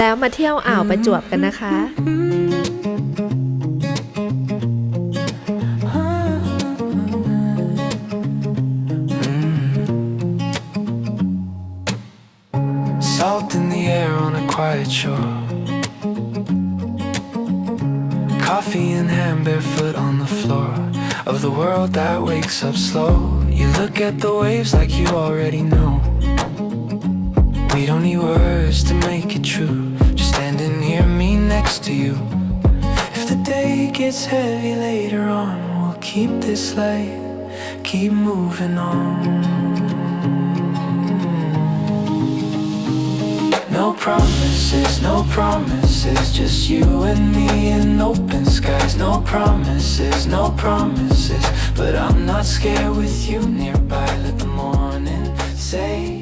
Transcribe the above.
แล้วมาเที่ยวอ่าวประจวบกันนะคะ Salt in the air on a quiet shore. Coffee in hand, barefoot on the floor of the world that wakes up slow. You look at the waves like you already know. We don't need words to make it true. Just standing near me next to you. If the day gets heavy later on, we'll keep this light, keep moving on.No promises, just you and me in open skies. No promises, but I'm not scared with you nearby. Let the morning say